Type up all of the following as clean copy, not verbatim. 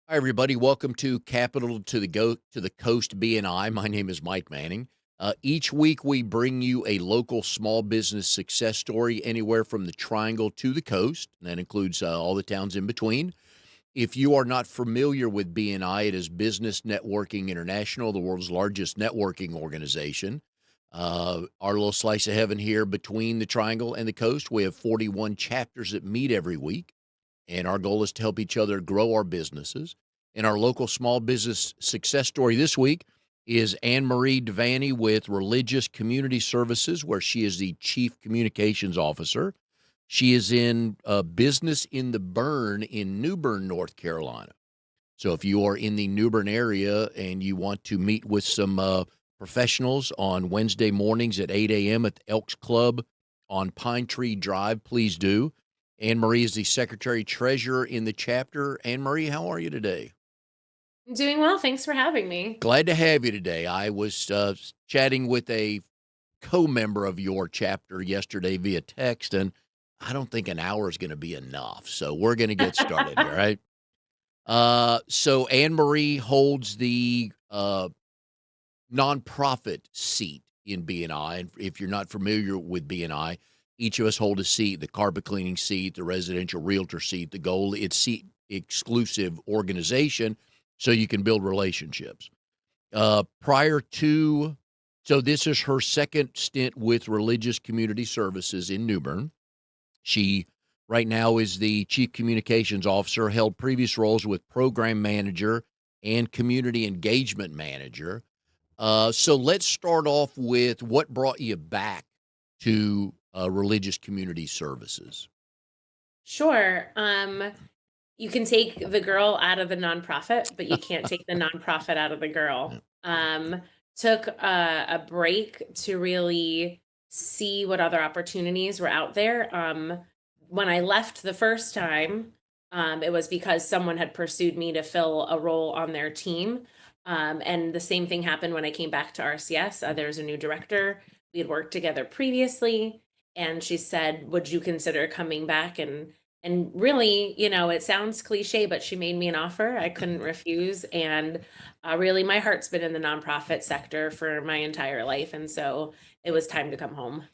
Hi, everybody. Welcome to Capital to the Coast BNI. My name is Mike Manning. Each week, we bring you a local small business success story anywhere from the Triangle to the coast. And that includes all the towns in between. If you are not familiar with BNI, it is Business Networking International, the world's largest networking organization. Our little slice of heaven here between the Triangle and the coast, we have 41 chapters that meet every week. And our goal is to help each other grow our businesses. And our local small business success story this week is Marie Devanney with Religious Community Services, where she is the Chief Communications Officer. She is in business in the Burn in New Bern, North Carolina. So if you are in the New Bern area and you want to meet with some professionals on Wednesday mornings at 8 a.m. at the Elks Club on Pine Tree Drive, please do. Anne Marie is the secretary treasurer in the chapter. Anne Marie, how are you today? I'm doing well. Thanks for having me. Glad to have you today. I was chatting with a co-member of your chapter yesterday via text, and I don't think an hour is going to be enough. So we're going to get started here, right? So Anne Marie holds the nonprofit seat in BNI. And if you're not familiar with BNI, each of us hold a seat: the carpet cleaning seat, the residential realtor seat. The goal, it's seat exclusive organization, so you can build relationships. Prior to, so this is her second stint with Religious Community Services in New Bern. She right now is the chief communications officer, held previous roles with program manager and community engagement manager. So let's start off with what brought you back to Religious Community Services. Sure. You can take the girl out of the nonprofit, but you can't take the nonprofit out of the Yeah. girl. Took a break to really see what other opportunities were out there. When I left the first time, it was because someone had pursued me to fill a role on their team. And the same thing happened when I came back to RCS. There's a new director. We had worked together previously, and she said, "Would you consider coming back?" And really, it sounds cliche, but she made me an offer I couldn't refuse. And really, my heart's been in the nonprofit sector for my entire life. And so it was time to come home.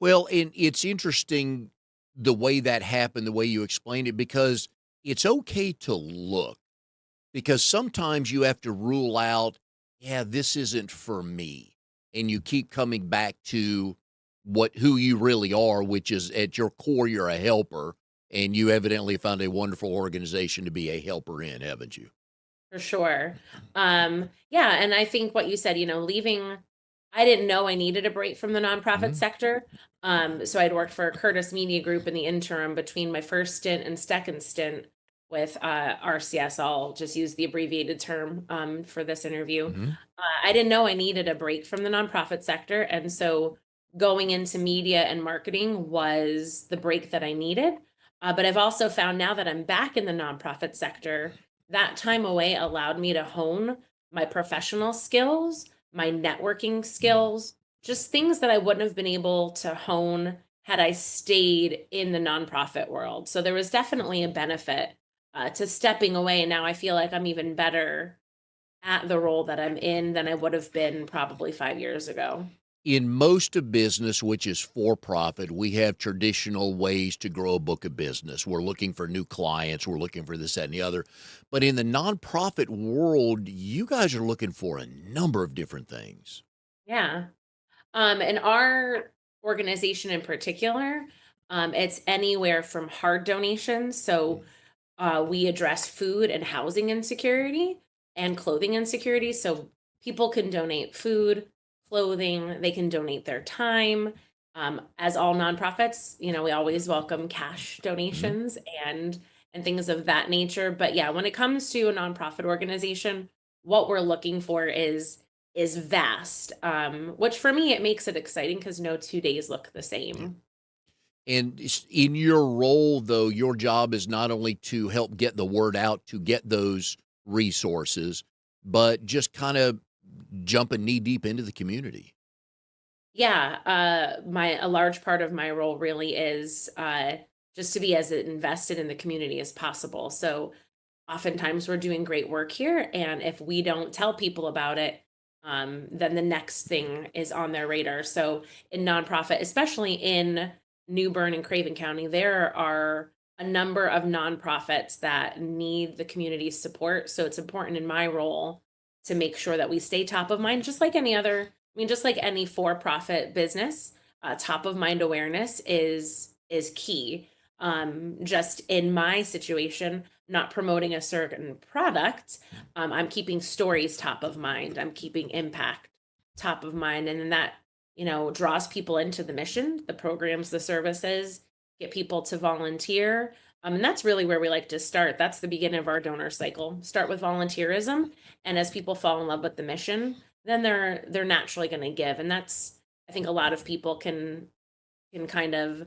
Well, and it's interesting the way that happened, the way you explained it, because it's okay to look, because sometimes you have to rule out, yeah, this isn't for me. And you keep coming back to who you really are, which is at your core, you're a helper. And you evidently found a wonderful organization to be a helper in, haven't you? For sure. Yeah, and I think what you said, leaving, I didn't know I needed a break from the nonprofit Mhm. sector. So I'd worked for Curtis Media Group in the interim between my first stint and second stint with RCS. I'll just use the abbreviated term for this interview. Mhm. I didn't know I needed a break from the nonprofit sector. And so going into media and marketing was the break that I needed. But I've also found now that I'm back in the nonprofit sector, that time away allowed me to hone my professional skills, my networking skills, just things that I wouldn't have been able to hone had I stayed in the nonprofit world. So there was definitely a benefit to stepping away. And now I feel like I'm even better at the role that I'm in than I would have been probably 5 years ago. In most of business, which is for profit, we have traditional ways to grow a book of business. We're looking for new clients, we're looking for this, that, and the other. But in the nonprofit world, you guys are looking for a number of different things. Yeah. And our organization in particular, it's anywhere from hard donations. So we address food and housing insecurity and clothing insecurity. So people can donate food, clothing, they can donate their time. As all nonprofits, we always welcome cash Mhm. donations and things of that nature. But yeah, when it comes to a nonprofit organization, what we're looking for is vast. Which for me it makes it exciting because no 2 days look the Yeah. same. And in your role, though, your job is not only to help get the word out to get those resources, but just kind of jumping knee deep into the community. Yeah, my a large part of my role really is just to be as invested in the community as possible. So oftentimes we're doing great work here, and if we don't tell people about it, then the next thing is on their radar. So in nonprofit, especially in New Bern and Craven County, there are a number of nonprofits that need the community's support. So it's important in my role to make sure that we stay top of mind, just like any other, I mean, just like any for-profit business, top of mind awareness is key. Just in my situation, not promoting a certain product, I'm keeping stories top of mind. I'm keeping impact top of mind, and then that draws people into the mission, the programs, the services, get people to volunteer. And that's really where we like to start. That's the beginning of our donor cycle. Start with volunteerism, and as people fall in love with the mission, then they're naturally going to give. And that's, I think, a lot of people can kind of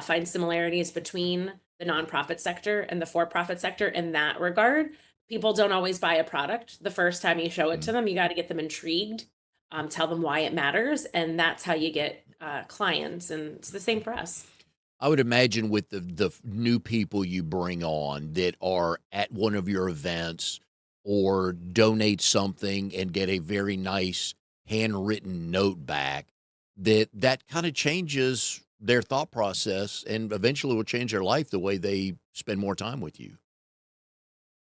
find similarities between the nonprofit sector and the for-profit sector in that regard. People don't always buy a product the first time you show it to Mm. them. You got to get them intrigued, tell them why it matters, and that's how you get clients. And it's the same for us. I would imagine with the new people you bring on that are at one of your events or donate something and get a very nice handwritten note back, that kind of changes their thought process and eventually will change their life the way they spend more time with you.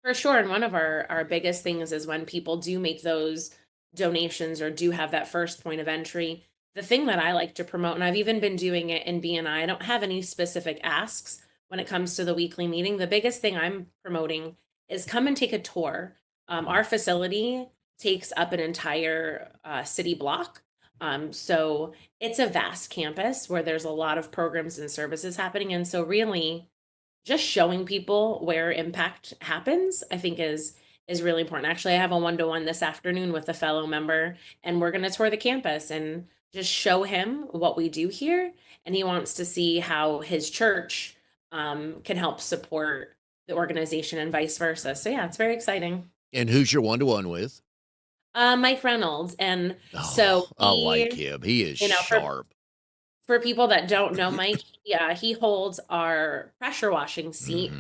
For sure. And one of our biggest things is when people do make those donations or do have that first point of entry. The thing that I like to promote, and I've even been doing it in BNI, I don't have any specific asks when it comes to the weekly meeting. The biggest thing I'm promoting is come and take a tour. Our facility takes up an entire city block. So it's a vast campus where there's a lot of programs and services happening. And so really, just showing people where impact happens, I think is really important. Actually, I have a one-to-one this afternoon with a fellow member, and we're going to tour the campus and just show him what we do here. And he wants to see how his church can help support the organization and vice versa. So yeah, it's very exciting. And who's your one-to-one with? Mike Reynolds, and so Oh, I like he, him. He is for sharp. people that don't know Mike, he holds our pressure washing seat.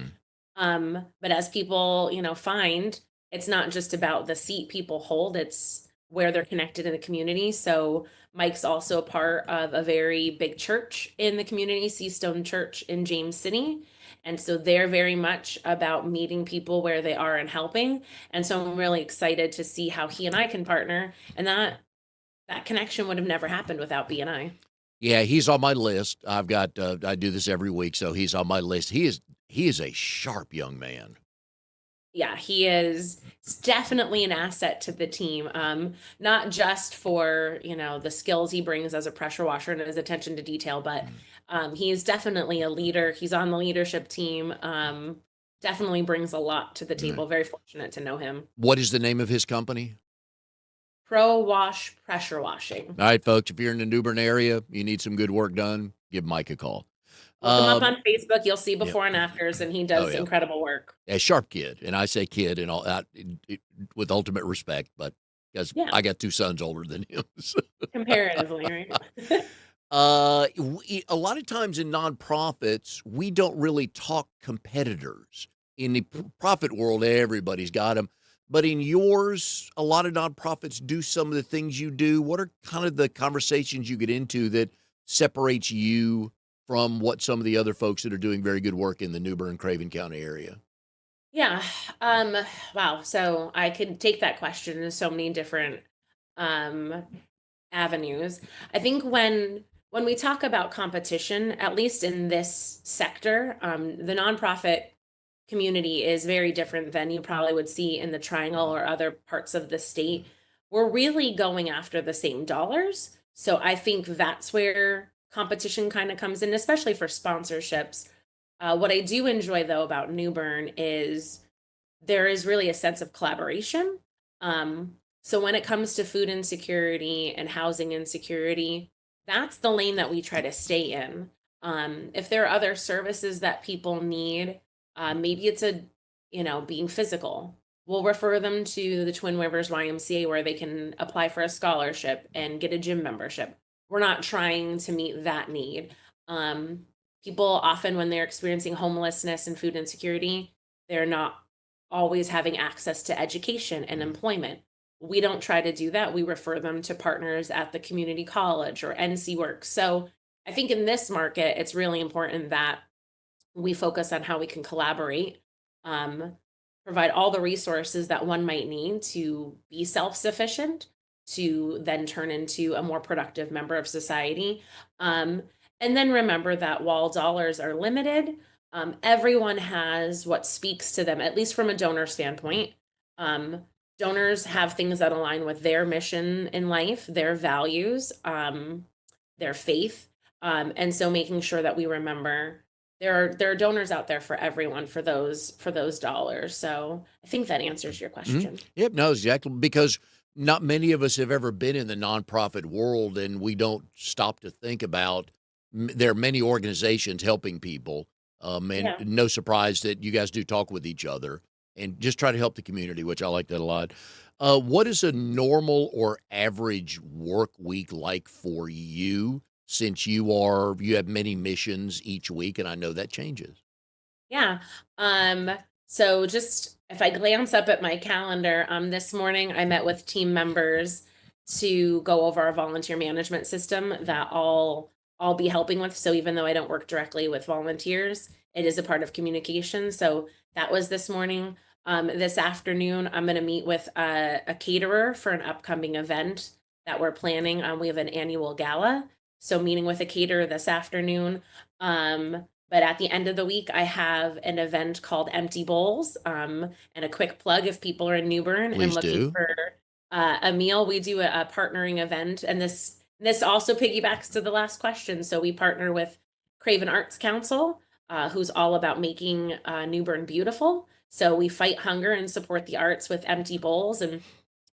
Mhm. But as people, find, it's not just about the seat people hold, it's where they're connected in the community. So Mike's also a part of a very big church in the community, Seastone Church in James City. And so they're very much about meeting people where they are and helping. And so I'm really excited to see how he and I can partner. And that connection would have never happened without BNI. Yeah, he's on my list. I've got, I do this every week, so he's on my list. He is a sharp young man. Yeah, he is. It's definitely an asset to the team. Not just for, the skills he brings as a pressure washer and his attention to detail, but Mm. he is definitely a leader. He's on the leadership team. Definitely brings a lot to the Right. table. Very fortunate to know him. What is the name of his company? Pro Wash Pressure Washing. All right, folks, if you're in the New Bern area, you need some good work done, give Mike a call. Look him up Um, on Facebook. You'll see yep. before and afters, and he Oh, does yeah. incredible work. A sharp kid, and I say kid and all that with ultimate respect, but because Yeah, I got 2 sons older than him. So, comparatively, right? a lot of times in nonprofits, we don't really talk competitors. In the profit world, everybody's got them. But in yours, a lot of nonprofits do some of the things you do. What are kind of the conversations you get into that separates you from what some of the other folks that are doing very good work in the New Bern, Craven County area? Yeah. Um, wow. So I could take that question in so many different um avenues. I think when we talk about competition, at least in this sector, the nonprofit community is very different than you probably would see in the Triangle or other parts of the state. We're really going after the same dollars. So I think that's where competition kind of comes in, especially for sponsorships. What I do enjoy though about New Bern is there is really a sense of collaboration. So when it comes to food insecurity and housing insecurity, that's the lane that we try to stay in. If there are other services that people need, maybe it's being physical. We'll refer them to the Twin Rivers YMCA where they can apply for a scholarship and get a gym membership. We're not trying to meet that need. Um, People often, when they're experiencing homelessness and food insecurity, they're not always having access to education and Mm, employment. We don't try to do that. We refer them to partners at the community college or NC Works. So I think in this market, it's really important that we focus on how we can collaborate, um, provide all the resources that one might need to be self-sufficient, to then turn into a more productive member of society. Um, and then remember that while dollars are limited, everyone has what speaks to them, at least from a donor mm, standpoint. Um, Donors have things that align with their mission in life, their values, their faith. And so making sure that we remember there are donors out there for everyone for those dollars. So I think that answers your mhm. question. Yep, no, exactly, because not many of us have ever been in the nonprofit world, and we don't stop to think about there are many organizations helping people, and Yeah. no surprise that you guys do talk with each other and just try to help the community, which I like that a lot. What is a normal or average work week like for you since you have many missions each week, and I know that changes? Yeah. Um, so just if I glance up at my calendar, this morning I met with team members to go over our volunteer management system that I'll be helping with. So even though I don't work directly with volunteers, it is a part of communication. So that was this morning. This afternoon, I'm going to meet with a caterer for an upcoming event that we're planning. We have an annual gala. So meeting with a caterer this afternoon. But at the end of the week, I have an event called Empty Bowls. And a quick plug if people are in New Bern and Please looking do. for a meal, we do a partnering event. And this also piggybacks to the last question. So we partner with Craven Arts Council, who's all about making New Bern beautiful. So we fight hunger and support the arts with Empty Bowls. And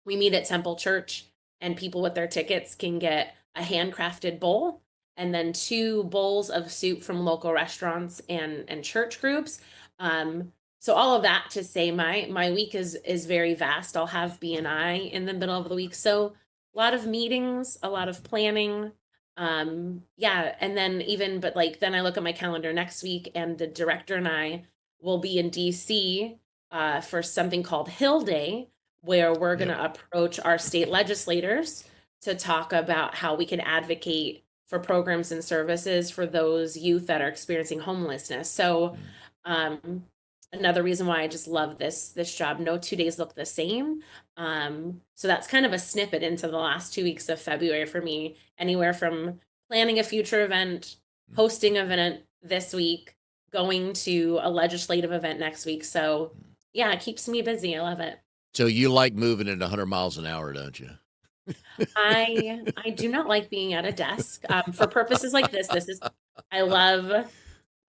we meet at Temple Church, and people with their tickets can get a handcrafted bowl and then two bowls of soup from local restaurants and church groups. So all of that to say my week is very vast. I'll have BNI in the middle of the week. So a lot of meetings, a lot of planning. Yeah, and then even but like then I look at my calendar next week and the director and I will be in DC for something called Hill Day, where we're going Yep. to approach our state legislators to talk about how we can advocate for programs and services for those youth that are experiencing homelessness. So, Mm. um, another reason why I just love this job. No 2 days look the same. So that's kind of a snippet into the last 2 weeks of February for me. Anywhere from planning a future event, Mm. hosting an event this week, going to a legislative event next week. So Mm. yeah, it keeps me busy. I love it. So you like moving at 100 miles an hour, don't you? I do not like being at a desk, for purposes like this is I love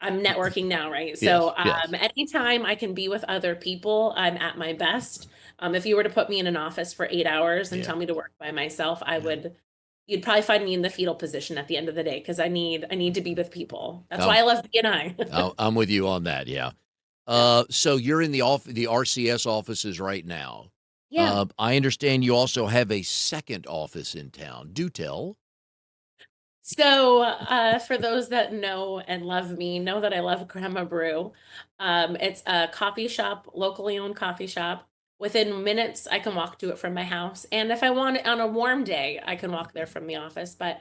I'm networking now, right? Yes, So, yes. anytime I can be with other people, I'm at my best. If you were to put me in an office for 8 hours and Yeah, tell me to work by myself, I yeah. would you'd probably find me in the fetal position at the end of the day because I need to be with people. That's why I'm I love BNI. I'm with you on that, yeah. Yeah. So you're in the RCS offices right now. Yeah. I understand you also have a second office in town. Do tell. So, for those that know and love me, know that I love Grandma Brew. It's a coffee shop, locally owned coffee shop. Within minutes, I can walk to it from my house. And if I want it on a warm day, I can walk there from the office. But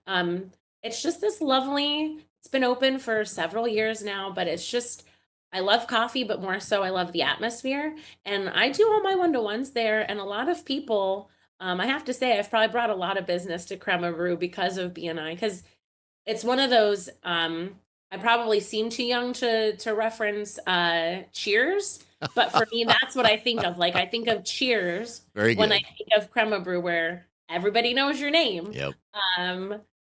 um, it's just this lovely, it's been open for several years now, but it's just, I love coffee, but more so, I love the atmosphere. And I do all my one to ones there. And a lot of people, I have to say, I've probably brought a lot of business to Crema Brew because of BNI, because it's one of those. I probably seem too young to reference Cheers, but for me, that's what I think of. Like I think of Cheers Very when I good. think of Crema Brew, where everybody knows your name. Yep.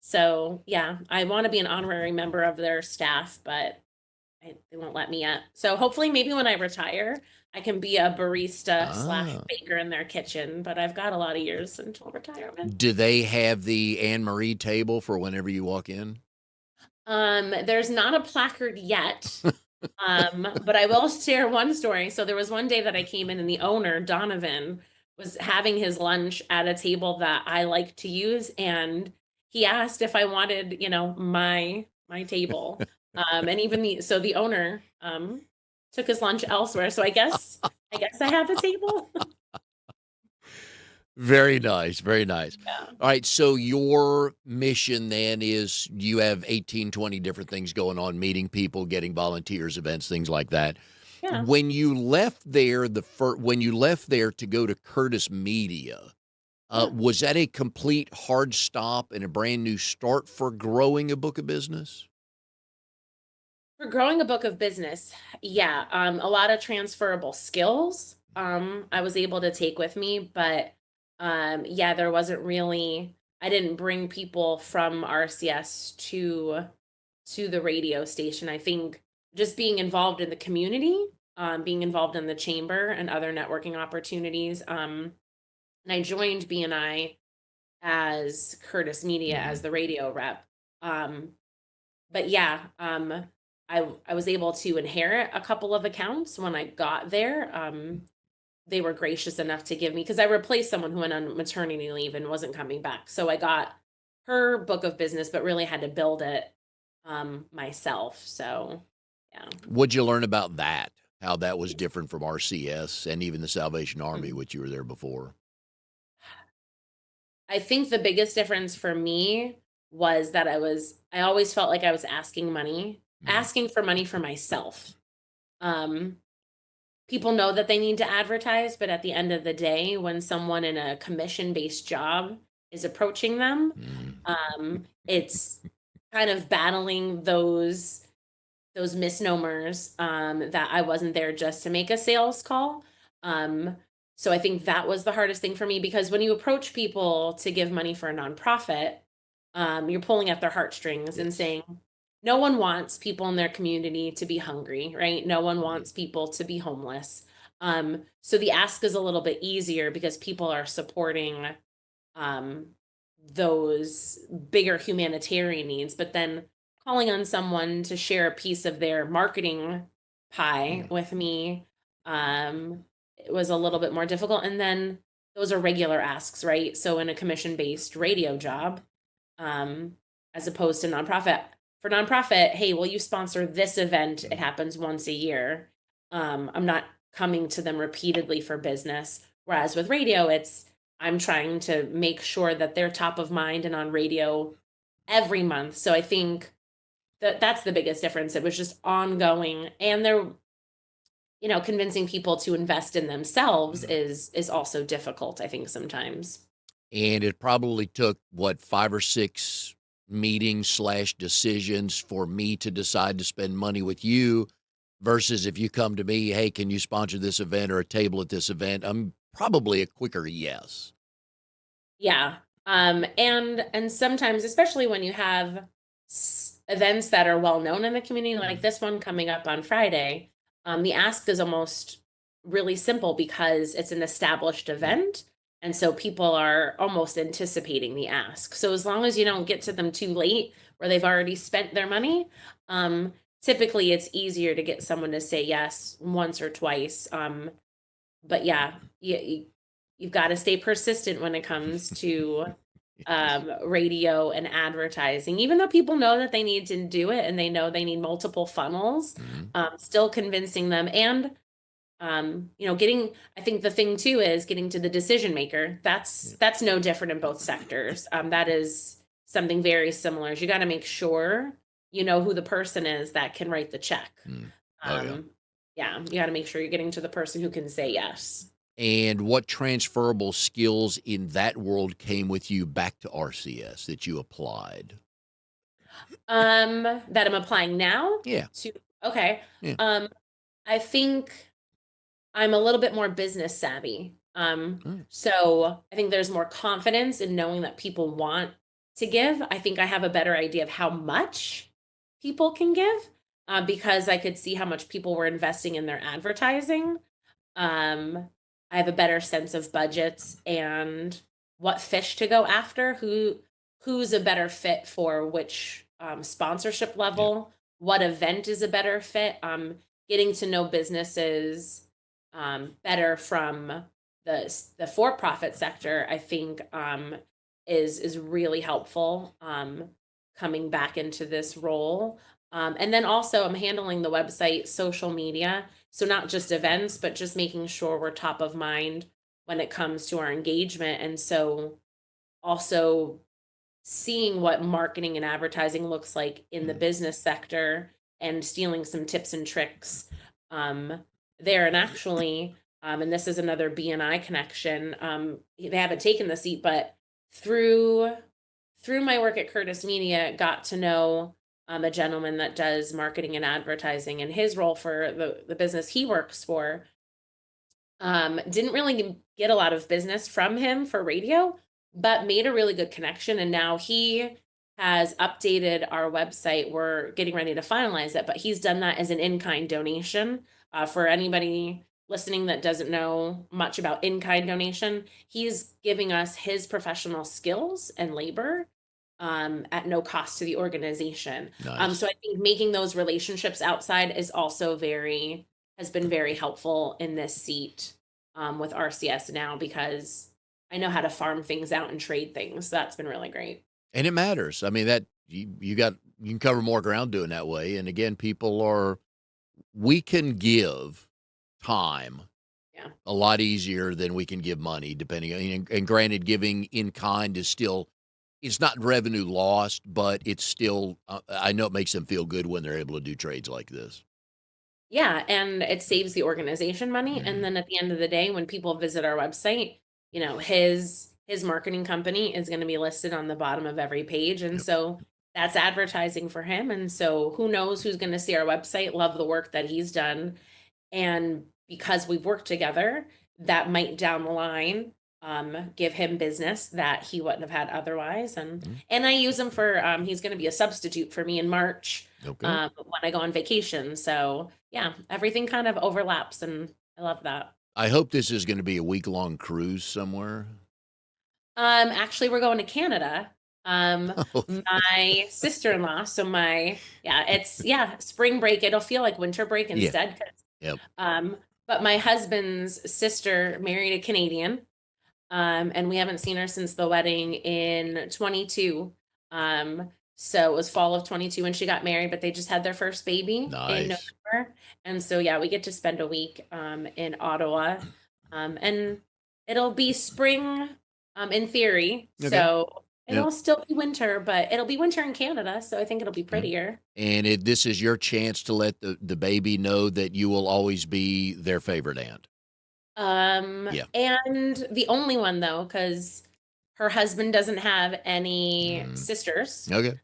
So yeah, I want to be an honorary member of their staff, but they won't let me yet. So hopefully, maybe when I retire, I can be a barista slash Ah. baker in their kitchen. But I've got a lot of years until retirement. Do they have the Anne Marie table for whenever you walk in? There's not a placard yet. But I will share one story. So there was one day that I came in and the owner, Donovan, was having his lunch at a table that I like to use, and he asked if I wanted, my table. And even the owner, took his lunch elsewhere. So I guess I have a table. Very nice, very nice. Yeah. All right, so your mission then is you have 18, 20 different things going on, meeting people, getting volunteers, events, things like that. Yeah. When you left there when you left there to go to Curtis Media, Yeah. was that a complete hard stop and a brand new start for growing a book of business? For growing a book of business, yeah, a lot of transferable skills, I was able to take with me, but, yeah, there wasn't really I didn't bring people from RCS to the radio station. I think just being involved in the community, being involved in the chamber and other networking opportunities, and I joined BNI as Curtis Media as Mhm. the radio rep, but yeah, I was able to inherit a couple of accounts when I got there. They were gracious enough to give me because I replaced someone who went on maternity leave and wasn't coming back. So I got her book of business, but really had to build it myself. So yeah. What'd you learn about that? How that was different from RCS and even the Salvation Army, Mm. which you were there before? I think the biggest difference for me was that I always felt like I was Mhm. asking for money for myself. Um, People know that they need to advertise, but at the end of the day, when someone in a commission-based job is approaching them, Mhm. it's kind of battling those misnomers, that I wasn't there just to make a sales call. Um, so I think that was the hardest thing for me because when you approach people to give money for a nonprofit, you're pulling at their heartstrings and Yes. saying, no one wants people in their community to be hungry, right? No one Mhm. wants people to be homeless. So the ask is a little bit easier because people are supporting um, those bigger humanitarian needs, but then calling on someone to share a piece of their marketing pie Mhm. with me, it was a little bit more difficult. And then those are regular asks, right? So in a commission based radio job, um, as opposed to nonprofit. For nonprofit, hey, will you sponsor this event? It Mhm. happens once a year. I'm not coming to them repeatedly for business. Whereas with radio, I'm trying to make sure that they're top of mind and on radio every month. So I think that's the biggest difference. It was just ongoing, and convincing people to invest in themselves Mhm. is also difficult. I think sometimes. And it probably took, what, 5 or 6 meetings/decisions for me to decide to spend money with you versus if you come to me, "Hey, can you sponsor this event or a table at this event?" I'm probably a quicker yes. Yeah. And sometimes, especially when you have events that are well known in the community, like Mhm. this one coming up on Friday, the ask is almost really simple because it's an established Yeah. event. And so people are almost anticipating the ask. So as long as you don't get to them too late where they've already spent their money, um, typically it's easier to get someone to say yes once or twice. But yeah, you've got to stay persistent when it comes to Yes. radio and advertising. Even though people know that they need to do it and they know they need multiple funnels, Mhm. still convincing them and getting. I think the thing too is getting to the decision maker. That's Yeah. that's no different in both sectors. That is something very similar. Is you got to make sure you know who the person is that can write the check. Mm. Oh, yeah. Um, yeah, you got to make sure you're getting to the person who can say yes. And what transferable skills in that world came with you back to RCS that you applied? That I'm applying now Yeah. to okay. Yeah. Um, I think I'm a little bit more business savvy. Mm. So I think there's more confidence in knowing that people want to give. I think I have a better idea of how much people can give, because I could see how much people were investing in their advertising. Um, I have a better sense of budgets and what fish to go after, who's a better fit for which sponsorship Yeah. level, what event is a better fit. Getting to know businesses better from the for-profit sector, I think is really helpful coming back into this role. And then also I'm handling the website, social media, So not just events, but just making sure we're top of mind when it comes to our engagement. And so also seeing what marketing and advertising looks like in the Mhm. business sector and stealing some tips and tricks um, there. And actually, and this is another BNI connection. They haven't taken the seat, but through through my work at Curtis Media, got to know a gentleman that does marketing and advertising, and his role for the business he works for didn't really get a lot of business from him for radio, but made a really good connection. And now he has updated our website. We're getting ready to finalize it, but he's done that as an in-kind donation. For anybody listening that doesn't know much about in-kind donation, he's giving us his professional skills and labor at no cost to the organization. So Nice. I think making those relationships outside is also has been very helpful in this seat with RCS now because I know how to farm things out and trade things. That's been really great. And it matters. I mean, that you can cover more ground doing that way. And again, people are we can give time Yeah. a lot easier than we can give money, depending on and granted, giving in kind is still it's not revenue lost, but it's still I know it makes them feel good when they're able to do trades like this. Yeah, and it saves the organization money, and Mhm. then at the end of the day, when people visit our website, his marketing company is gonna be listed on the bottom of every page, and Yep. so that's advertising for him, and so who knows who's gonna see our website, love the work that he's done, and because we've worked together, that might down the line, give him business that he wouldn't have had otherwise, Mhm. and I use him for, he's gonna be a substitute for me in March, Okay. when I go on vacation, so, yeah, everything kind of overlaps, and I love that. I hope this is gonna be a week-long cruise somewhere. Actually, we're going to Canada. Oh, My sister-in-law, so spring break, it'll feel like winter break yeah. instead, 'cause, Yep. but my husband's sister married a Canadian. And we haven't seen her since the wedding in 22. So it was fall of 22 when she got married, but they just had their first baby in Nice. November. And so, yeah, we get to spend a week in Ottawa. And it'll be spring in theory. Okay. So Yep. it'll still be winter, but it'll be winter in Canada. So I think it'll be Yep. prettier. And this is your chance to let the baby know that you will always be their favorite aunt. Yeah. And the only one though, because her husband doesn't have any Mhm. sisters. Okay.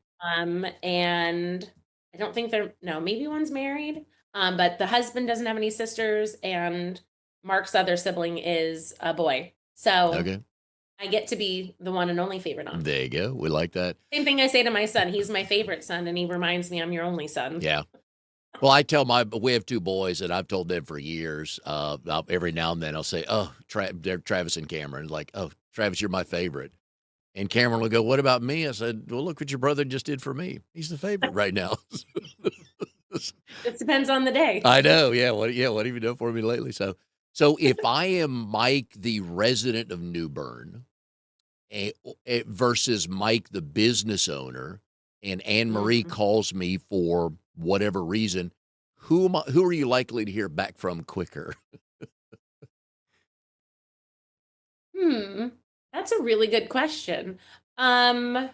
And I don't think no, maybe one's married. But the husband doesn't have any sisters, and Mark's other sibling is a boy. So Okay. I get to be the one and only favorite aunt. There you go. We like that. Same thing I say to my son. He's my favorite son, and he reminds me I'm your only son. Yeah. Well, I tell my we have 2 boys, and I've told them for years, every now and then I'll say, "Oh, they're Travis and Cameron." Like, "Oh, Travis, you're my favorite." And Cameron will go, "What about me?" I said, "Well, look what your brother just did for me. He's the favorite right now." It depends on the day. I know. What have you done for me lately? So if I am Mike, the resident of New Bern, versus Mike, the business owner, and Anne Marie Mm. calls me for whatever reason, who are you likely to hear back from quicker? Hmm. That's a really good question. Um,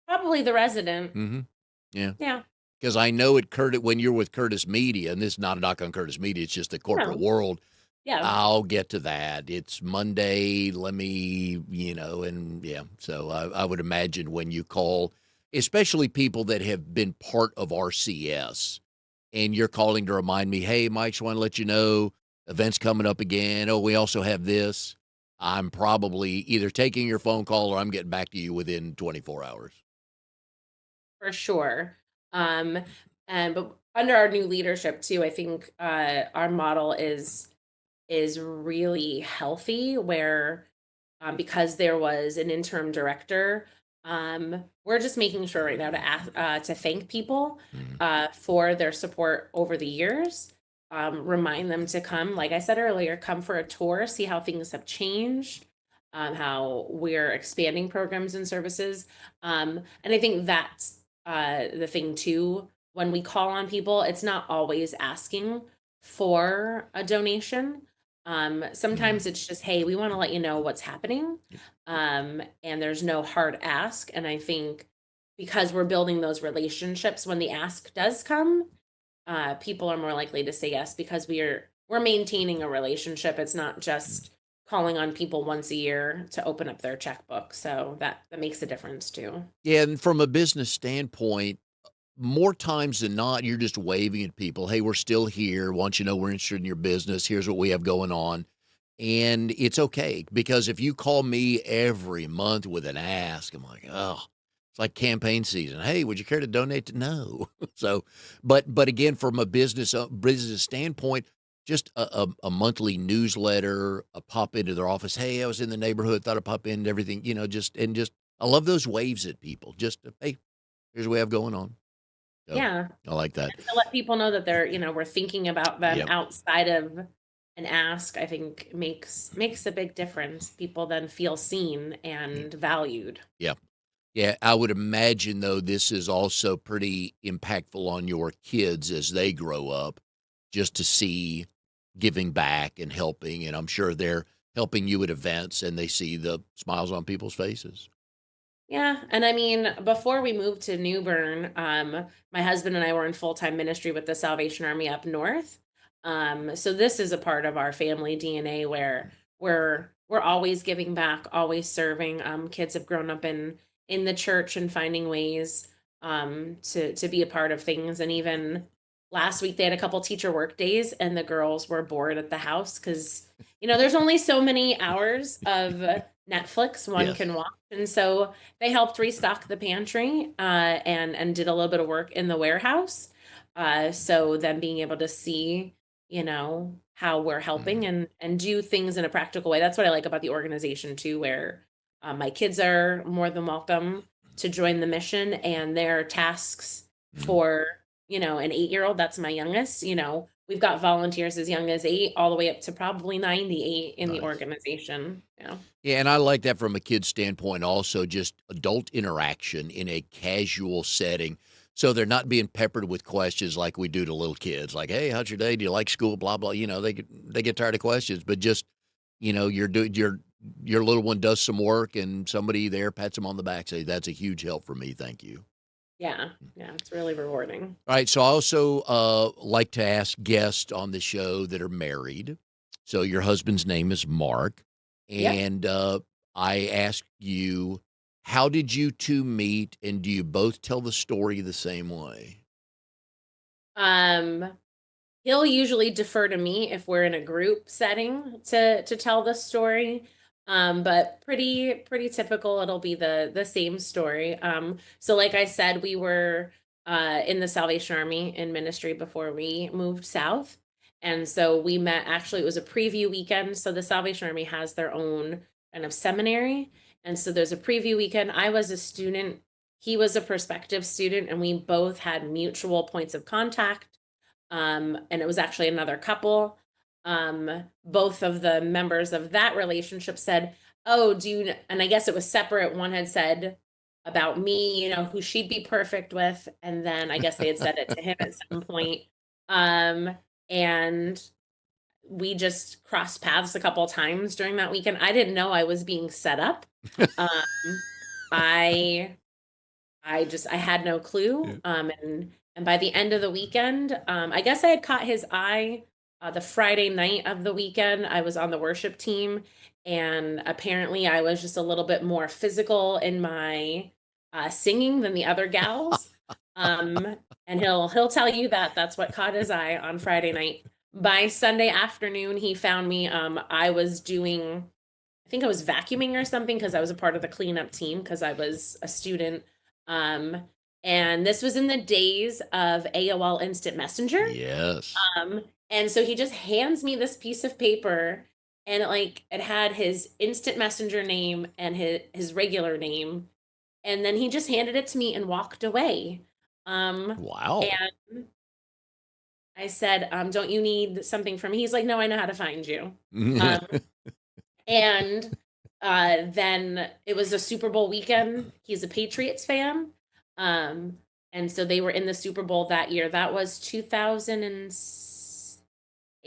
Probably the resident. Mhm. Yeah. Yeah. 'Cause I know at Curtis when you're with Curtis Media, and this is not a knock on Curtis Media, it's just the corporate No. world, Yeah. I'll get to that. It's Monday, let me and yeah, so I would imagine when you call, especially people that have been part of RCS, and you're calling to remind me, "Hey, Mike, just wanna let you know, event's coming up again. Oh, we also have this." I'm probably either taking your phone call or I'm getting back to you within 24 hours. For sure. Um, but under our new leadership too, I think our model is really healthy where because there was an interim director, we're just making sure right now to thank people Mhm, for their support over the years. Remind them to come, like I said earlier, come for a tour, see how things have changed, how we're expanding programs and services. And I think that's the thing too. When we call on people, it's not always asking. for a donation. Mhm. Sometimes it's just, hey, we want to let you know what's happening. Yep. And there's no hard ask. And I think because we're building those relationships, when the ask does come, people are more likely to say yes because we're maintaining a relationship. It's not Mm. just calling on people once a year to open up their checkbook. So that makes a difference too. Yeah, and from a business standpoint, more times than not, you're just waving at people, "Hey, we're still here. Want you to know we're interested in your business. Here's what we have going on." And it's okay because if you call me every month with an ask, I'm like, "Oh," it's like campaign season. "Hey, would you care to donate to" No. So, but again, from a business standpoint, just a monthly newsletter, a pop into their office, "Hey, I was in the neighborhood, thought I'd pop in," and everything, just I love those waves at people. Just, "Hey, here's what we have going on." So, Yeah. I like that. To let people know that we're thinking about them Yep. outside of an ask, I think makes a big difference. People then feel seen Yeah. and valued. Yeah. Yeah, I would imagine, though, this is also pretty impactful on your kids as they grow up, just to see giving back and helping, and I'm sure they're helping you at events and they see the smiles on people's faces. Yeah, and I mean, before we moved to New Bern, my husband and I were in full-time ministry with the Salvation Army up north. So this is a part of our family DNA where we're always giving back, always serving. Kids have grown up in the church and finding ways to be a part of things. And even last week they had a couple teacher work days, and the girls were bored at the house because there's only so many hours of Netflix one Yes. can watch, and so they helped restock the pantry, and did a little bit of work in the warehouse. So then being able to see, how we're helping Mhm. and do things in a practical way. That's what I like about the organization too, where my kids are more than welcome to join the mission, and their tasks Mhm. for an 8-year-old. That's my youngest. We've got volunteers as young as 8, all the way up to probably 98 in the Nice. organization. Yeah. Yeah, and I like that from a kid's standpoint also, just adult interaction in a casual setting, so they're not being peppered with questions like we do to little kids, like, "Hey, how's your day? Do you like school?" Blah, blah, they get tired of questions, but just, your little one does some work and somebody there pats them on the back, say, "That's a huge help for me, thank you." Yeah. Yeah. It's really rewarding. All right, so I also, like to ask guests on the show that are married. So your husband's name is Mark, Yep. and, I ask you, how did you 2 meet, and do you both tell the story the same way? Um, He'll usually defer to me if we're in a group setting to tell the story. But pretty typical, it'll be the same story. So like I said, we were in the Salvation Army in ministry before we moved south. And so we met, actually it was a preview weekend. So the Salvation Army has their own kind of seminary. And so there's a preview weekend. I was a student, he was a prospective student, and we both had mutual points of contact, and it was actually another couple. Both of the members of that relationship said, "Oh, and I guess it was separate. One had said about me, who she'd be perfect with, and then I guess they had said it to him at some point. Um, and we just crossed paths a couple times during that weekend. I didn't know I was being set up. Um, I I had no clue, Yeah. and by the end of the weekend, I guess I had caught his eye, the Friday night of the weekend. I was on the worship team, and apparently I was just a little bit more physical in my, singing than the other gals, and he'll tell you that that's what caught his eye on Friday night. By Sunday afternoon, he found me, I was doing, I think I was vacuuming or something because I was a part of the cleanup team because I was a student. Um, and this was in the days of AOL Instant Messenger. Yes. And so he just hands me this piece of paper, and it had his instant messenger name and his regular name. And then he just handed it to me and walked away. Wow. And I said, don't you need something from me? He's like, no, I know how to find you. Um, And, then it was a Super Bowl weekend. He's a Patriots fan. Um, and so they were in the Super Bowl that year. That was 2007.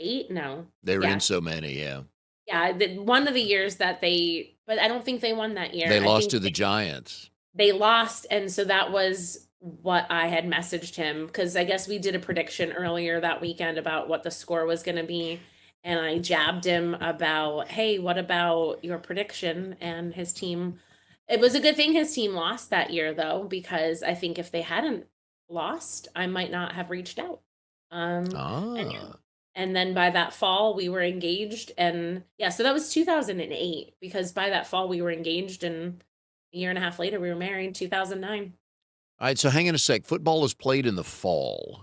8? No. They were in Yeah. so many, yeah. Yeah, the one of the years that they but I don't think they won that year. They I lost think to the Giants. they lost, and so that was what I had messaged him because I guess we did a prediction earlier that weekend about what the score was gonna be, and I jabbed him about, "Hey, what about your prediction?" And his team it was a good thing his team lost that year, though, because I think if they hadn't lost, I might not have reached out. And yeah. Ah. And then by that fall, we were engaged, and yeah, so that was 2008 because by that fall, we were engaged, and a year and a half later, we were married, 2009. Alright, so hang on a sec. Football is played in the fall.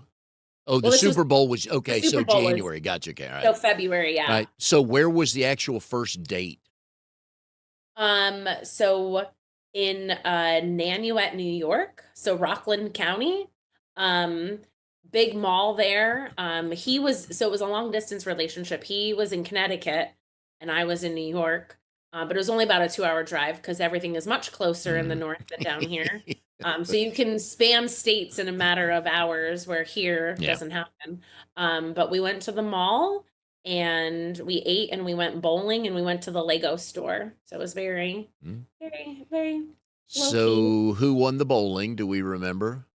Oh, the Well, this was Super Bowl was the okay, Super so Bowl was January. Gotcha, okay, so alright. February, yeah. Alright, so where was the actual first date? So in Nanuet, New York, so Rockland County, um, big mall there. He was so it was a long distance relationship. He was in Connecticut and I was in New York. But it was only about a 2-hour drive because everything is much closer in the Mhm. north than down here. So you can span states in a matter of hours, where here Yeah. doesn't happen. But we went to the mall and we ate and we went bowling and we went to the Lego store. So it was very, Mm. very, very low key. So, who won the bowling? Do we remember?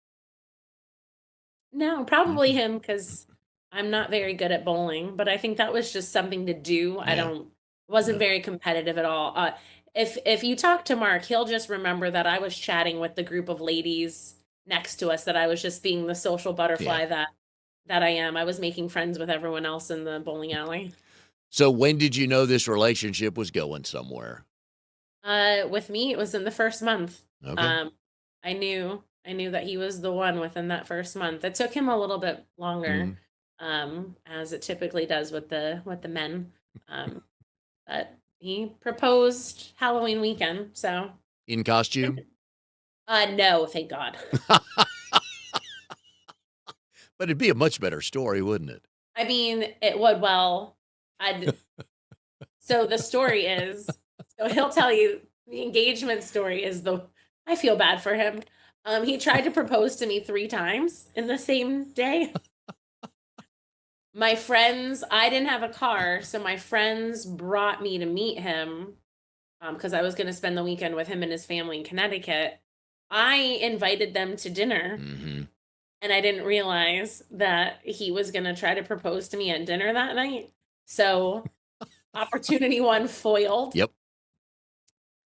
No, probably Okay. him because I'm not very good at bowling, but I think that was just something to do. I Yeah. don't wasn't Yeah. very competitive at all. If you talk to Mark, he'll just remember that I was chatting with the group of ladies next to us, that I was just being the social Yeah. butterfly that I am. I was making friends with everyone else in the bowling alley. So, when did you know this relationship was going somewhere? With me, it was in the first month. Okay. Um, I knew that he was the one within that first month. It took him a little bit longer, Mhm. as it typically does with the men. Um, but he proposed Halloween weekend, so In costume? no, thank God. But it'd be a much better story, wouldn't it? I mean, it would well. I'd So the story is, so he'll tell you the engagement story is the I feel bad for him. He tried to propose to me 3 times in the same day. My friends I didn't have a car, so my friends brought me to meet him, because I was gonna spend the weekend with him and his family in Connecticut. I invited them to dinner, Mhm. and I didn't realize that he was gonna try to propose to me at dinner that night. So, opportunity 1 foiled. Yep.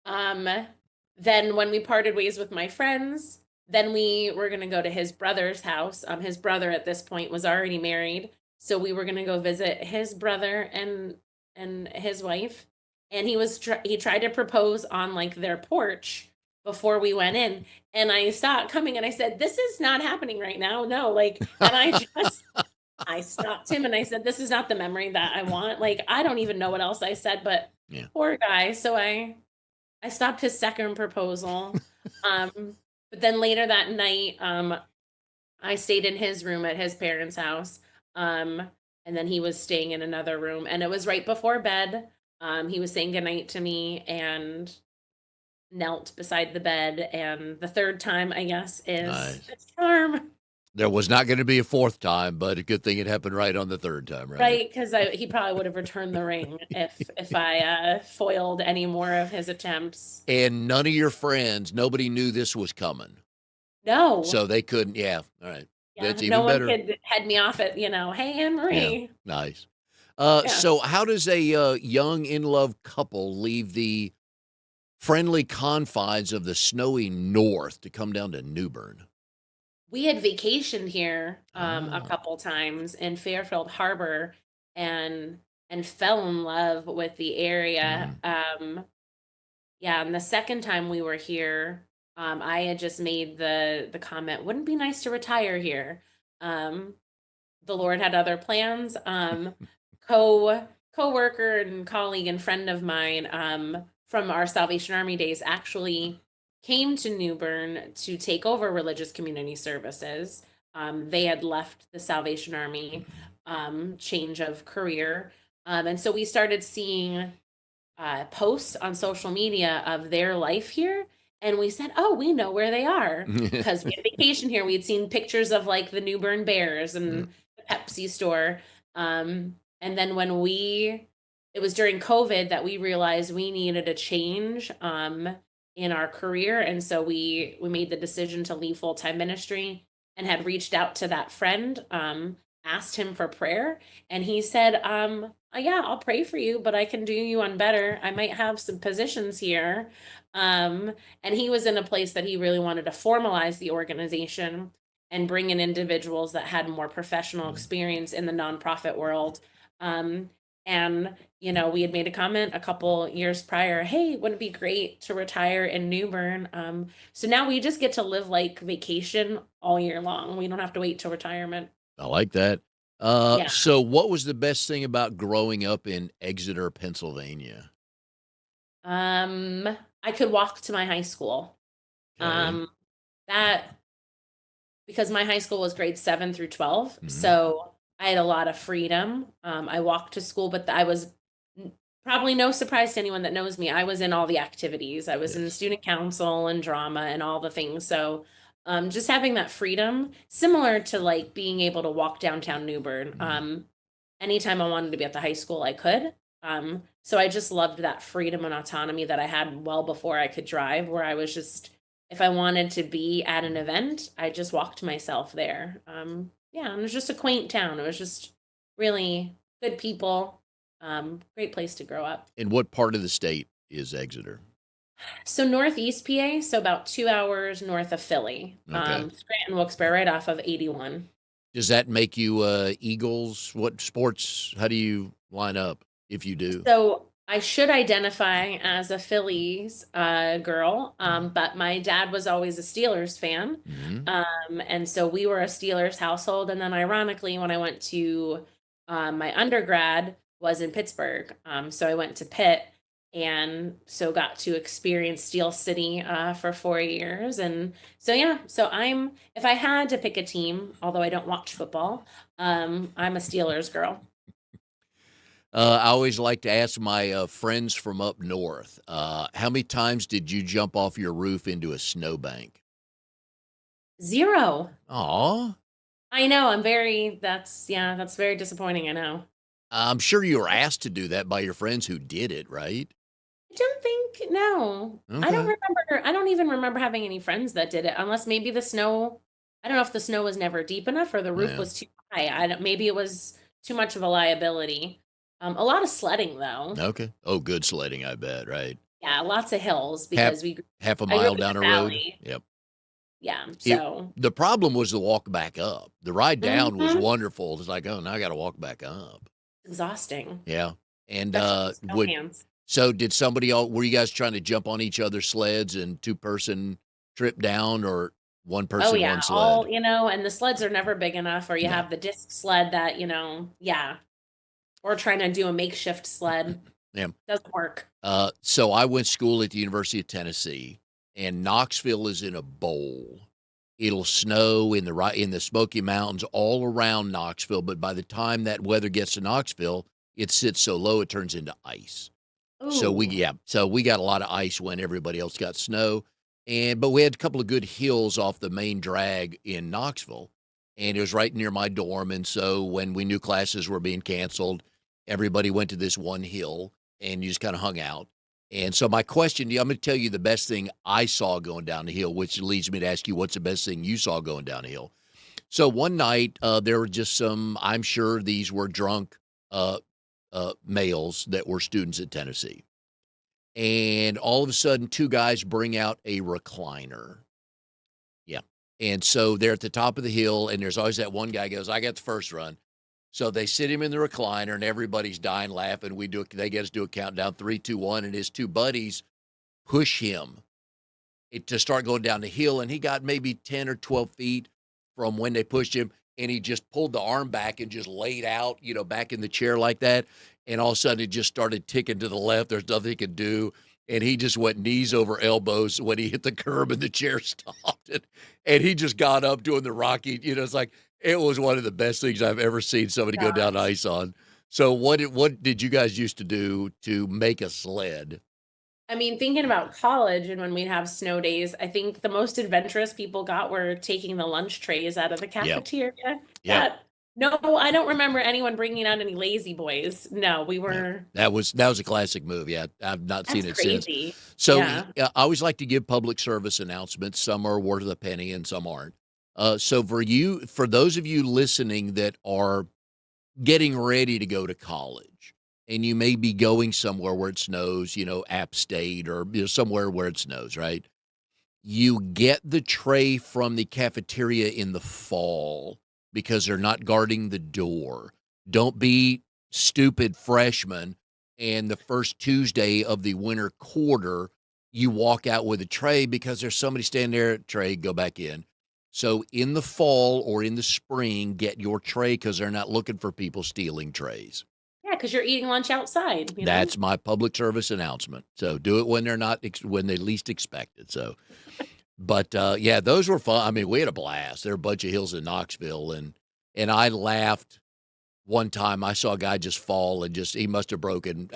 Um, then when we parted ways with my friends, then we were gonna go to his brother's house. His brother at this point was already married, so we were gonna go visit his brother and his wife. And he tried to propose on like their porch before we went in, and I saw it coming, and I said, "This is not happening right now. No, like." And I stopped him and I said, "This is not the memory that I want." Like I don't even know what else I said, but Yeah. poor guy. So I stopped his second proposal. But then later that night, I stayed in his room at his parents' house. Um, and then he was staying in another room, and it was right before bed. He was saying goodnight to me and knelt beside the bed. And the third time, I guess, is Nice. the charm, There was not gonna be a 4th time, but a good thing it happened right on the 3rd time, right? right? Because he probably would have returned the ring if I foiled any more of his attempts. And none of your friends, nobody knew this was coming. No, So they couldn't yeah, alright. yeah, That's no even one better. could head me off at, "Hey, Anne Yeah, Marie." nice. Yeah. So how does a, young in-love couple leave the friendly confines of the snowy North to come down to New Bern? We had vacationed here, a Ah. couple times in Fairfield Harbor and fell in love with the area. Mhm. Yeah, and the second time we were here, I had just made the comment, "Wouldn't it be nice to retire here?" Um, the Lord had other plans. Coworker and colleague and friend of mine, from our Salvation Army days actually came to New Bern to take over religious community services. They had left the Salvation Army, Mhm. change of career. And so we started seeing posts on social media of their life here. And we said, "Oh, we know where they are." Because we had vacation here. We had seen pictures of like the New Bern Bears Mm. and the Pepsi store. And then it was during COVID that we realized we needed a change in our career. And so we made the decision to leave full-time ministry and had reached out to that friend, asked him for prayer. And he said, yeah, I'll pray for you, but I can do you one better. I might have some positions here. And he was in a place that he really wanted to formalize the organization and bring in individuals that had more professional experience in the nonprofit world. Um, and we had made a comment a couple years prior, hey, wouldn't it be great to retire in New Bern? So now we just get to live like vacation all year long. We don't have to wait till retirement. I like that. Yeah. So what was the best thing about growing up in Exeter, Pennsylvania? Um, I could walk to my high school. Okay. Um, that because my high school was grade 7 through 12, Mhm. so I had a lot of freedom. I walked to school, but I was probably no surprise to anyone that knows me. I was in all the activities. I was in Yes. student council and drama and all the things. So, just having that freedom, similar to like being able to walk downtown New Bern. Mhm. Anytime I wanted to be at the high school, I could. So I just loved that freedom and autonomy that I had well before I could drive, where I was just, if I wanted to be at an event, I just walked myself there. Yeah, and it was just a quaint town. It was just really good people. Great place to grow up. And what part of the state is Exeter? So Northeast PA, so about 2 hours north of Philly. Okay. Scranton, Wilkes-Barre, right off of 81. Does that make you, Eagles? What sports how do you line up if you do? So I should identify as a Phillies girl, but my dad was always a Steelers fan. Mhm. And so we were a Steelers household. And then ironically, when I went to my undergrad was in Pittsburgh. So I went to Pitt and so got to experience Steel City for 4 years. And so, yeah, so if I had to pick a team, although I don't watch football, I'm a Steelers girl. I always like to ask my, friends from up north, how many times did you jump off your roof into a snowbank? Zero. Aw. I know, yeah, that's very disappointing, I know. I'm sure you were asked to do that by your friends who did it, right? I don't think no. Okay. I don't even remember having any friends that did it unless maybe I don't know if the snow was never deep enough or the roof Yeah. was too high. I don't maybe it was too much of a liability. A lot of sledding though. Okay. Oh, good sledding, I bet, right? Yeah, lots of hills Half because half a I grew up mile in down the a road? valley. Yep. Yeah, It so the problem was the walk back up. The ride down was mhm, wonderful. It's like, "Oh, now I gotta walk back up." exhausting, Yeah. And, especially with snow would hands. so did somebody el were you guys trying to jump on each other's sleds and two-person trip down or one Oh, person, yeah, one sled? and the sleds are never big enough, or you No. have the disc sled that, yeah, or trying to do a makeshift sled. Yeah. Doesn't work. So I went to school at the University of Tennessee, and Knoxville is in a bowl. It'll snow in the Smoky Mountains all around Knoxville, but by the time that weather gets to Knoxville, it sits so low it turns into ice. Ooh, So we got a lot of ice when everybody else got snow, but we had a couple of good hills off the main drag in Knoxville, and it was right near my dorm, and so when we knew classes were being canceled, everybody went to this one hill, and you just kinda hung out, and so my question to you, I'm gonna tell you the best thing I saw going down the hill, which leads me to ask you what's the best thing you saw going down the hill? So one night, there were just I'm sure these were drunk, uh, males that were students at Tennessee. And all of a sudden, 2 guys bring out a recliner. Yeah. And so they're at the top of the hill, and there's always that one guy goes, "I got the first run." So they sit him in the recliner, and everybody's dying laughing. They get us do a countdown, 3, 2, 1, and his 2 buddies push him to start going down the hill, and he got maybe 10 or 12 feet from when they pushed him, and he just pulled the arm back and just laid out, back in the chair like that, and all of a sudden, it just started ticking to the left. There's nothing he could do, and he just went knees over elbows when he hit the curb, and the chair stopped, and he just got up doing the Rocky, it's like it was one of the best things I've ever seen somebody go down gosh. ice on. So what did you guys used to do to make a sled? I mean, thinking about college and when we'd have snow days, I think the most adventurous people got were taking the lunch trays out of the Yep, cafeteria. yep. That No, I don't remember anyone bringing out any lazy boys. No, we Yeah. were. That was a classic movie. I've not That's seen it since. crazy. So Yeah. I always like to give public service announcements. Some are worth a penny and some aren't. So for those of you listening that are getting ready to go to college, and you may be going somewhere where it snows, App State or somewhere where it snows, right? You get the tray from the cafeteria in the fall because they're not guarding the door. Don't be stupid freshmen. And the first Tuesday of the winter quarter, you walk out with a tray because there's somebody standing there at tray, go back in. So in the fall or in the spring, get your tray because they're not looking for people stealing trays. Yeah, because you're eating lunch outside, you know? That's my public service announcement. So do it when they're not, when they least expect it. So, but yeah, those were fun. I mean, we had a blast. There were a bunch of hills in Knoxville, and I laughed one time. I saw a guy just fall and he must have broken.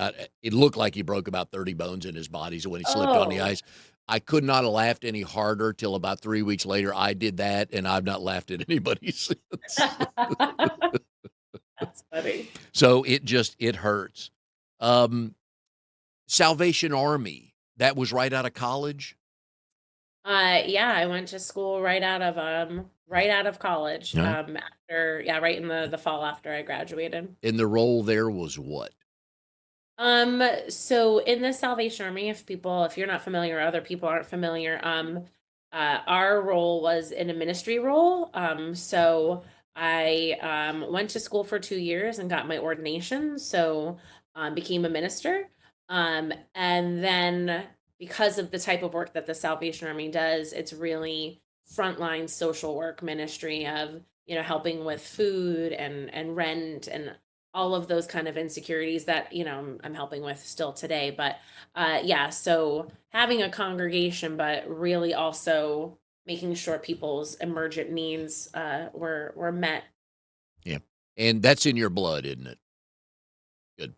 It looked like he broke about 30 bones in his body. So when he slipped on the Oh, ice, I could not have laughed any harder till about 3 weeks later. I did that, and I've not laughed at anybody since. that's funny. So it hurts. Um, Salvation Army. That was right out of college. Yeah, I went to school right out of college. Yeah. After yeah, right in the fall after I graduated. And the role there was what? So in the Salvation Army, if you're not familiar or other people aren't familiar, our role was in a ministry role. So I went to school for 2 years and got my ordination. So became a minister. And then because of the type of work that the Salvation Army does, it's really frontline social work ministry of, helping with food and rent and all of those kind of insecurities that I'm helping with still today. But yeah, so having a congregation, but really also making sure people's emergent needs were met. Yeah. And that's in your blood, isn't it? Good,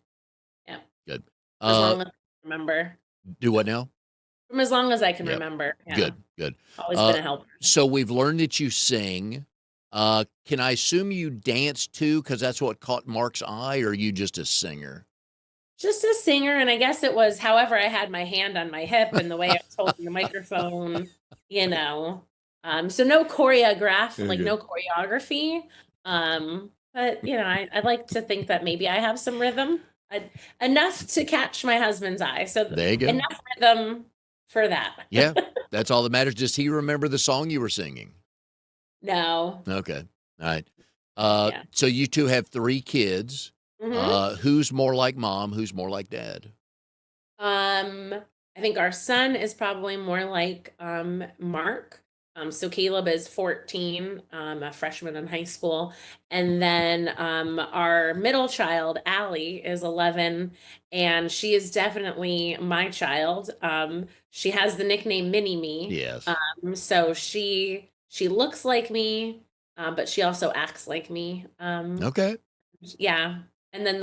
Yeah, good. as Uh, long as I can remember. do what now? From as long as I can Yep. remember. Yeah, Good, good. always been Uh, a helper. so we've learned that you sing. Can I assume you dance too? Because that's what caught Mark's eye, or are you just a singer? Just a singer, and I guess it was however I had my hand on my hip and the way I was holding the microphone, you know. So no Okay. no choreography. But I like to think that maybe I have some rhythm. Enough to catch my husband's eye. So There you go. enough rhythm for that. Yeah, that's all that matters. Does he remember the song you were singing? No. Okay. All right. Yeah. So you two have 3 kids. hmm Who's more like mom? Who's more like dad? Um, I think our son is probably more like Mark. So Caleb is 14, a freshman in high school. And then our middle child, Allie, is 11, and she is definitely my child. She has the nickname Mini Me. Yes. So she looks like me, but she also acts like me. Okay. Yeah. And then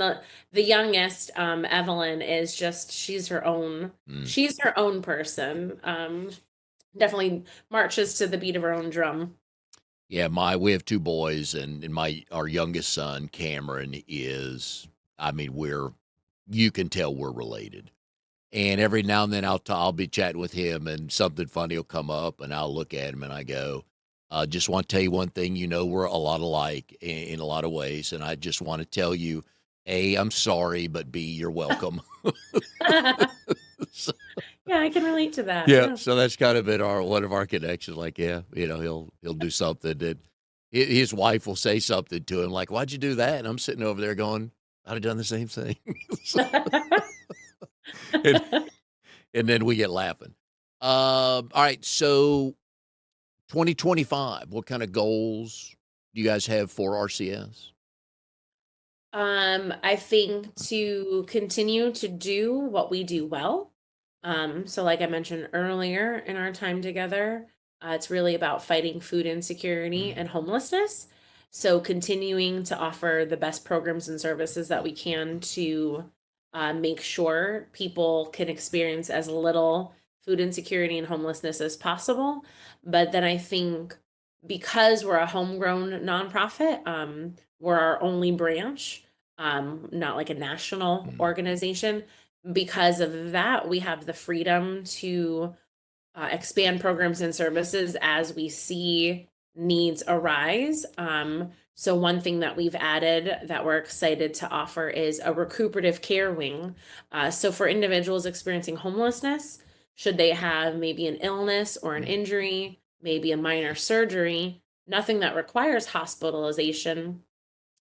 the youngest, Evelyn, is just Mm. she's her own person. Definitely marches to the beat of her own drum. Yeah, we have 2 boys, and our youngest son, Cameron, is, I mean, you can tell we're related. And every now and then I'll be chatting with him and something funny will come up and I'll look at him and I go, just want to tell you one thing, we're a lot alike in a lot of ways. And I just want to tell you, A, I'm sorry, but B, you're welcome. So, Yeah, I can relate to that. yeah. Yeah. So that's kind of been one of our connections. Like, yeah, he'll do something that his wife will say something to him like, why'd you do that? And I'm sitting over there going, I'd have done the same thing. So, and, and then we get laughing. All right. So 2025, what kind of goals do you guys have for RCS? I think to continue to do what we do well. So like I mentioned earlier in our time together, it's really about fighting food insecurity and homelessness. So continuing to offer the best programs and services that we can to make sure people can experience as little food insecurity and homelessness as possible. But then I think because we're a homegrown nonprofit, we're our only branch, not like a national Mm. organization. Because of that, we have the freedom to expand programs and services as we see needs arise. So one thing that we've added that we're excited to offer is a recuperative care wing. So for individuals experiencing homelessness, should they have maybe an illness or an Mm. injury, maybe a minor surgery, nothing that requires hospitalization,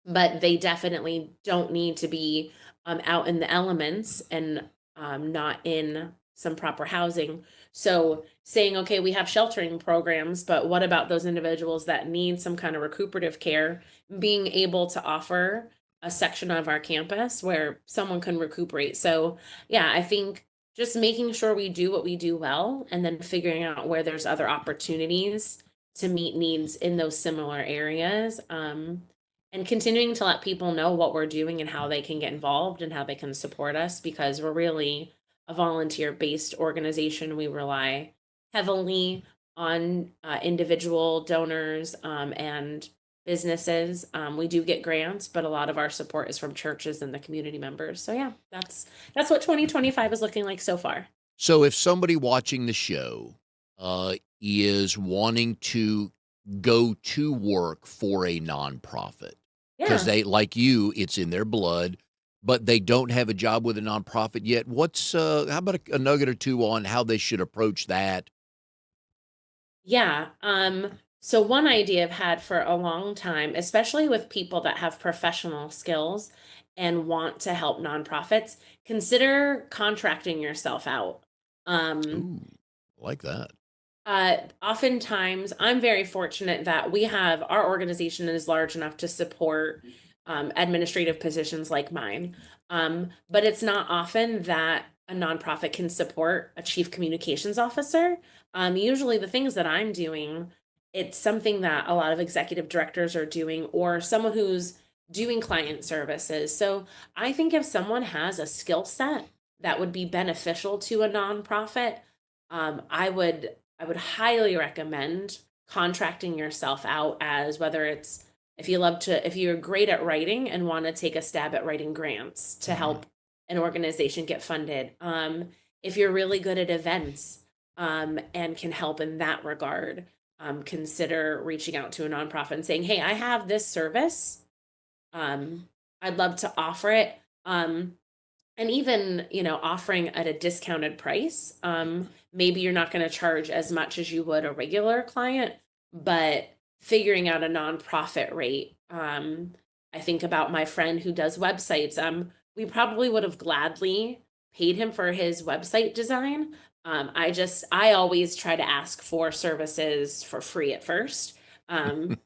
but they definitely don't need to be out in the elements and not in some proper housing. So saying, okay, we have sheltering programs, but what about those individuals that need some kind of recuperative care? Being able to offer a section of our campus where someone can recuperate. So, yeah, I think just making sure we do what we do well and then figuring out where there's other opportunities to meet needs in those similar areas. And continuing to let people know what we're doing and how they can get involved and how they can support us because we're really a volunteer based organization. We rely heavily on individual donors and businesses. We do get grants, but a lot of our support is from churches and the community members. So yeah, that's what 2025 is looking like so far. So if somebody watching the show is wanting to go to work for a nonprofit, because Yeah. they, like you, it's in their blood, but they don't have a job with a nonprofit yet, what's how about a nugget or two on how they should approach that? Yeah. So one idea I've had for a long time, especially with people that have professional skills and want to help nonprofits, consider contracting yourself out. Um, Ooh, I like that. Oftentimes, I'm very fortunate that we have our organization is large enough to support administrative positions like mine. But it's not often that a nonprofit can support a chief communications officer. Usually, the things that I'm doing, it's something that a lot of executive directors are doing, or someone who's doing client services. So I think if someone has a skill set that would be beneficial to a nonprofit, I would highly recommend contracting yourself out as whether it's if you're great at writing and want to take a stab at writing grants to Mhm. help an organization get funded. If you're really good at events and can help in that regard, consider reaching out to a nonprofit and saying, "Hey, I have this service. Um, I'd love to offer it." And even, offering at a discounted price. Maybe you're not going to charge as much as you would a regular client, but figuring out a nonprofit rate. I think about my friend who does websites. We probably would have gladly paid him for his website design. I always try to ask for services for free at first,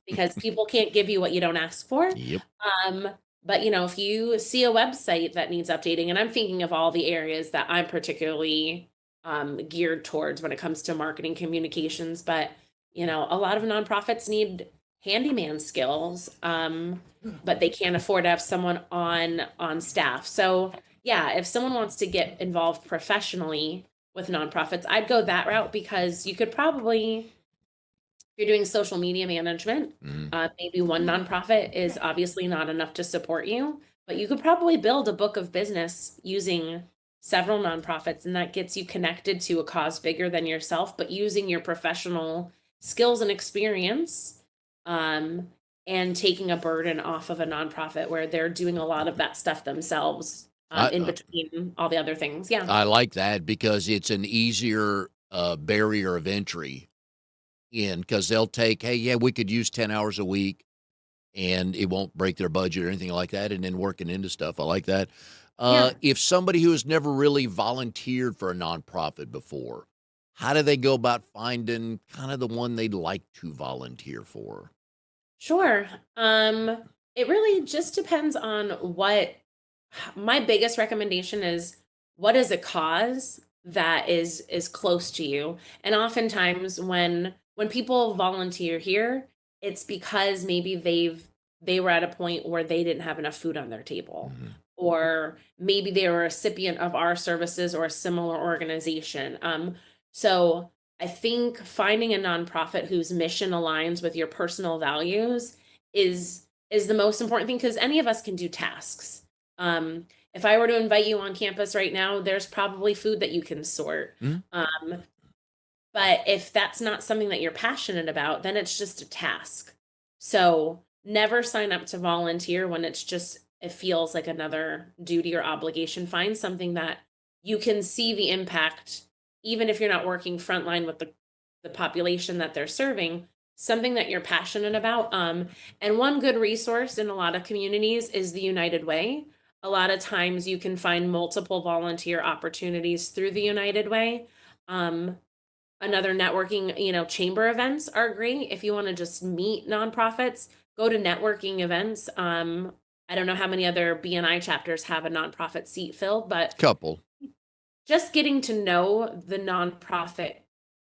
because people can't give you what you don't ask for. Yep. Um, but if you see a website that needs updating, and I'm thinking of all the areas that I'm particularly geared towards when it comes to marketing communications, but a lot of nonprofits need handyman skills, but they can't afford to have someone on staff. So yeah, if someone wants to get involved professionally with nonprofits, I'd go that route because you could probably you're doing social media management. Mhm. Maybe one nonprofit is obviously not enough to support you, but you could probably build a book of business using several nonprofits, and that gets you connected to a cause bigger than yourself, but using your professional skills and experience, um, and taking a burden off of a nonprofit where they're doing a lot of that stuff themselves, I in between all the other things. Yeah. I like that because it's an easier barrier of entry in because they'll take, hey, yeah, we could use 10 hours a week and it won't break their budget or anything like that. And then working into stuff. I like that. Yeah. If somebody who has never really volunteered for a nonprofit before, how do they go about finding kind of the one they'd like to volunteer for? Sure. It really just depends on what my biggest recommendation is what is a cause that is close to you. And oftentimes when people volunteer here, it's because maybe they were at a point where they didn't have enough food on their table. Mhm. Or maybe they were a recipient of our services or a similar organization. So I think finding a nonprofit whose mission aligns with your personal values is the most important thing, because any of us can do tasks. If I were to invite you on campus right now, there's probably food that you can sort. Mhm. Um, but if that's not something that you're passionate about, then it's just a task. So never sign up to volunteer when it feels like another duty or obligation. Find something that you can see the impact, even if you're not working frontline with the population that they're serving, something that you're passionate about. And one good resource in a lot of communities is the United Way. A lot of times you can find multiple volunteer opportunities through the United Way. Um, Another networking, chamber events are great. If you want to just meet nonprofits, go to networking events. I don't know how many other BNI chapters have a nonprofit seat filled, but Couple. just getting to know the nonprofit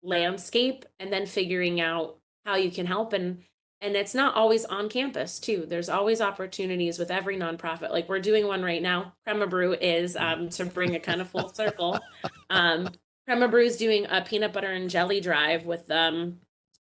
landscape and then figuring out how you can help. And it's not always on campus too. There's always opportunities with every nonprofit. Like we're doing one right now. Crema Brew is, to bring it kind of full circle. um Crema Brew is doing a peanut butter and jelly drive with a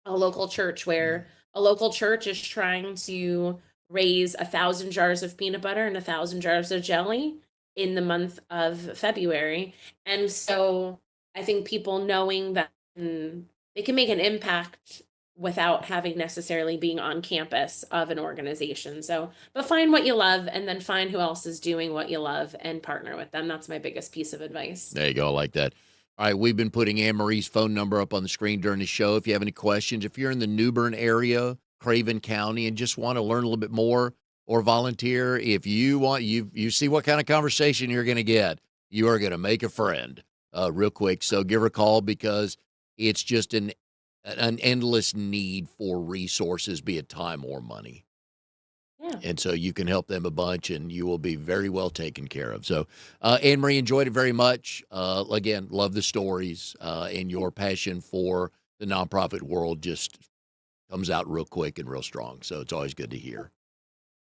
local church, where a local church is trying to raise 1,000 jars of peanut butter and 1,000 jars of jelly in the month of February. And so I think people knowing that, they can make an impact without having necessarily being on campus of an organization. So, but find what you love and then find who else is doing what you love and partner with them. That's my biggest piece of advice. There you go. I like that. All right. We've been putting Anne Marie's phone number up on the screen during the show. If you have any questions, if you're in the New Bern area, Craven County, and just want to learn a little bit more or volunteer, if you want, you see what kind of conversation you're going to get, you are going to make a friend real quick. So give her a call, because it's just an endless need for resources, be it time or money. Yeah. And so you can help them a bunch, and you will be very well taken care of. So, Anne Marie, enjoyed it very much. Again, love the stories, and your passion for the nonprofit world just comes out real quick and real strong. So it's always good to hear.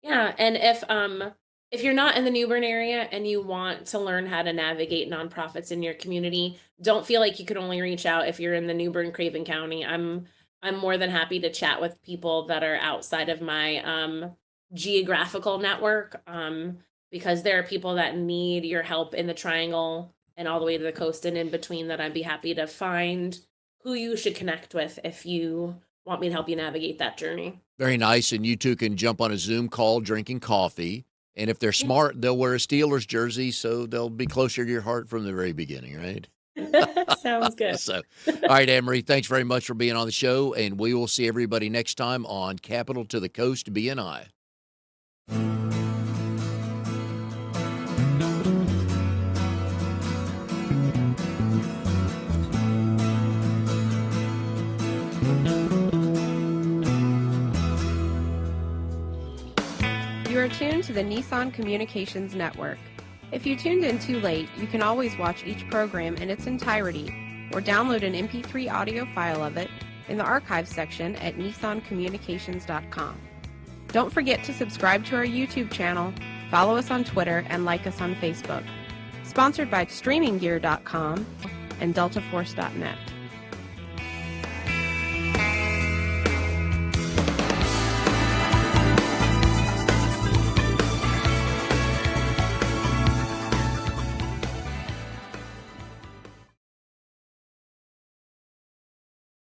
Yeah, and if you're not in the New Bern area and you want to learn how to navigate nonprofits in your community, don't feel like you could only reach out if you're in the New Bern Craven County. I'm more than happy to chat with people that are outside of my geographical network, because there are people that need your help in the triangle and all the way to the coast and in between, that I'd be happy to find who you should connect with if you want me to help you navigate that journey. Very nice. And you two can jump on a Zoom call drinking coffee. And if they're smart, they'll wear a Steelers jersey, so they'll be closer to your heart from the very beginning, right? Sounds good. So, all right, Anne Marie, thanks very much for being on the show, and we will see everybody next time on Capital to the Coast BNI. You are tuned to the Nissan Communications Network. If you tuned in too late, you can always watch each program in its entirety or download an MP3 audio file of it in the archives section at nissancommunications.com. Don't forget to subscribe to our YouTube channel, follow us on Twitter, and like us on Facebook. Sponsored by StreamingGear.com and DeltaForce.net.